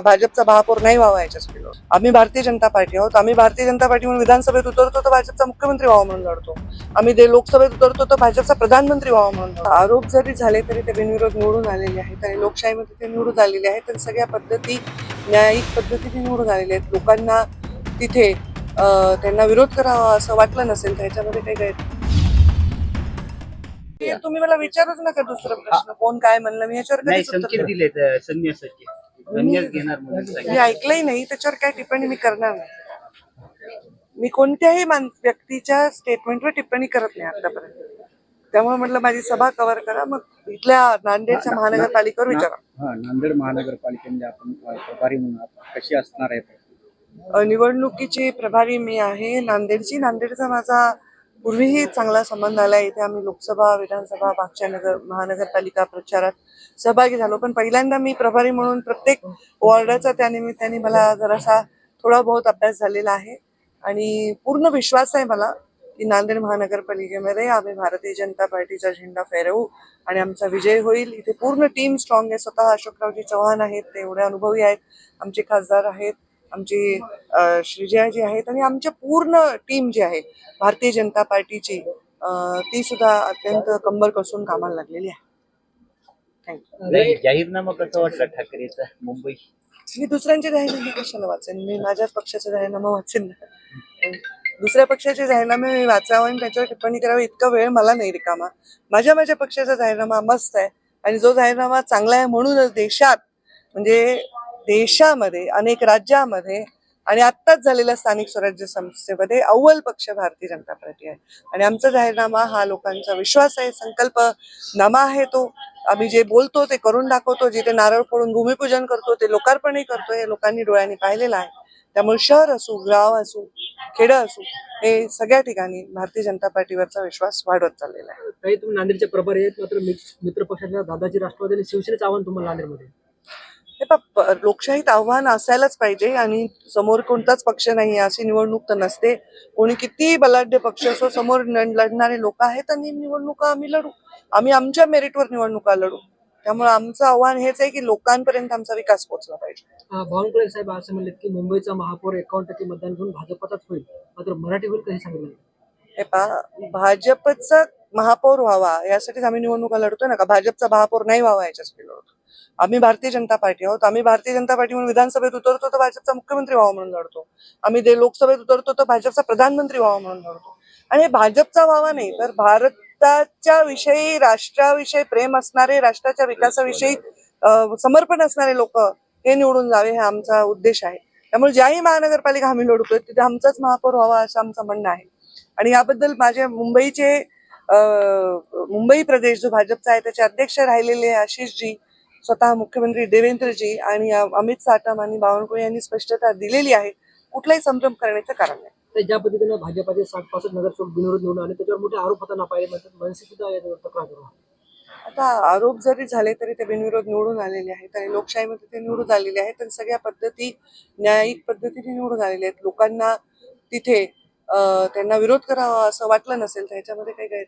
भाजपचा महापौर नाही व्हावा याच्याच केलं. आम्ही भारतीय जनता पार्टी आहोत. आम्ही भारतीय जनता पार्टी म्हणून विधानसभेत उतरतो तर भाजपचा मुख्यमंत्री व्हावा म्हणून लढतो. आम्ही लोकसभेत उतरतो तर भाजपचा प्रधानमंत्री व्हावा म्हणून लढतो. आरोप जरी झाले तरी ते बिनविरोध निवडून आलेले आहेत आणि लोकशाहीमध्ये ते निवडून आलेले आहेत. तर सगळ्या पद्धती न्यायिक पद्धतीने निवडून आलेले आहेत. लोकांना तिथे त्यांना विरोध करावा असं वाटलं नसेल तर ह्याच्यामध्ये काही गैर. तुम्ही मला विचारूच नका दुसरा प्रश्न, कोण काय म्हणलं मी ह्याच्यावर कधीच उत्तर दिले संन्यासाचे संन्यास घेणार म्हणून मी ऐकलंही नाही, त्याच्यावर काय टिप्पणी मी करणार नाही. मी कोणत्याही व्यक्तीच्या स्टेटमेंटवर टिप्पणी करत नाही आतापर्यंत. त्यामुळे म्हटलं माझी सभा कव्हर करा, मग इथल्या नांदेडच्या महानगरपालिकेवर विचारा. नांदेड महानगरपालिकेमध्ये आपण प्रभारी म्हणून कशी असणार आहे? निवडणुकीची प्रभारी मी आहे नांदेडची. नांदेडचा माझा पूर्वीही चांगला संबंध आला. इथे आम्ही लोकसभा, विधानसभा, मागच्या महानगरपालिका प्रचारात सहभागी झालो. पण पहिल्यांदा मी प्रभारी म्हणून प्रत्येक वॉर्डाचा त्या निमित्ताने मला जरासा थोडा बहुत अभ्यास झालेला आहे आणि पूर्ण विश्वास आहे मला की नांदेड महानगरपालिकेमध्ये आम्ही भारतीय जनता पार्टीचा झेंडा फहरवू आणि आमचा विजय होईल. इथे पूर्ण टीम स्ट्रॉंग आहे. स्वतः अशोकरावजी चव्हाण आहेत, ते एवढे अनुभवी आहेत. आमचे खासदार आहेत, आमची श्रीजयाजी आहेत आणि आमच्या पूर्ण टीम जी आहे भारतीय जनता पार्टीची ती सुद्धा अत्यंत कंबर कसून कामाला लागलेली आहे. थँक्यू. जाहीरनामा कसा वाटला ठाकरेचा मुंबई? मी दुसऱ्यांचे जाहीरनामे कशाला वाचेन? मी माझ्याच पक्षाचा जाहीरनामा वाचेन ना. दुसऱ्या पक्षाचे जाहीरनामे मी वाचावं आणि त्याच्यावर टिप्पणी करावी इतका वेळ मला नाही रिकामा. माझ्या पक्षाचा जाहीरनामा मस्त आहे आणि जो जाहीरनामा चांगला आहे म्हणूनच देशात म्हणजे देशामध्ये अनेक राज्यामध्ये आणि आत्ताच झालेल्या स्थानिक स्वराज्य संस्थेमध्ये अव्वल पक्ष भारतीय जनता पार्टी आहे आणि आमचा जाहीरनामा हा लोकांचा विश्वास आहे, संकल्पनामा आहे. तो आम्ही जे बोलतो ते करून दाखवतो. जिथे नारळ फोडून भूमिपूजन करतो ते लोकार्पणही करतो. हे लोकांनी डोळ्यांनी पाहिलेलं आहे. त्यामुळे शहर असू, गाव असू, खेडं असू, हे सगळ्या ठिकाणी भारतीय जनता पार्टीवरचा विश्वास वाढवत चाललेला आहे. काही तुम्ही नांदेडचे प्रभारी आहेत, मात्र मित्र पक्षाच्या दादाजी राष्ट्रवादी आणि शिवसेनेचं आव्हान तुम्हाला नांदेडमध्ये? हे लोकशाहीत आव्हान असायलाच पाहिजे आणि समोर कोणताच पक्ष नाही अशी निवडणूक तर नसते. कोणी किती बलाढ्य पक्ष असो, समोर लढणारे लोक आहेत आणि निवडणुका आम्ही लढू. आम्ही आमच्या मेरिटवर निवडणुका लढू. त्यामुळे आमचं आव्हान हेच आहे की लोकांपर्यंत आमचा विकास पोहोचला पाहिजे. बावनकुळे साहेब असं म्हणले की मुंबईचा महापौर 51% मतदान घेऊन भाजपचाच होईल, मात्र मराठी होईल कधी सांगितलं? हे पहा, भाजपचा महापौर व्हावा यासाठीच आम्ही निवडणुका लढतोय ना. का भाजपचा महापौर नाही व्हावा याच्याच लढतो. आम्ही भारतीय जनता पार्टी आहोत. आम्ही भारतीय जनता पार्टी म्हणून विधानसभेत उतरतो तर भाजपचा मुख्यमंत्री व्हावा म्हणून लढतो. आम्ही लोकसभेत उतरतो तर भाजपचा प्रधानमंत्री व्हावा म्हणून लढतो. आणि हे भाजपचा व्हावा नाही तर भारताच्या विषयी, राष्ट्राविषयी प्रेम असणारे, राष्ट्राच्या विकासाविषयी समर्पण असणारे लोक हे निवडून जावे हा आमचा उद्देश आहे. त्यामुळे ज्याही महानगरपालिका आम्ही लढतोय तिथे आमचाच महापौर व्हावा असं आमचं म्हणणं आहे. आणि याबद्दल माझ्या मुंबई प्रदेश जो भाजपचा आहे त्याचे अध्यक्ष राहिलेले आशिषजी, स्वतः मुख्यमंत्री देवेंद्रजी आणि अमित साटम आणि बावनकुळे यांनी स्पष्टता दिलेली आहे. कुठलाही संभ्रम करण्याचं कारण नाही. तर ज्या पद्धतीने भाजपाचे 60-65 नगरसेवक बिनविरोध निवडून आणि त्याच्यावर मोठे आरोप होताना पाहिले, मनसे सुद्धा याच्यावर तक्रार करू. आता आरोप जरी झाले तरी ते बिनविरोध निवडून आलेले आहेत आणि लोकशाहीमध्ये ते निवडून आलेले आहेत आणि सगळ्या पद्धती न्यायिक पद्धतीने निवडून आलेले आहेत. लोकांना तिथे त्यांना विरोध करावा असं वाटलं नसेल तर ह्याच्यामध्ये काही गैर.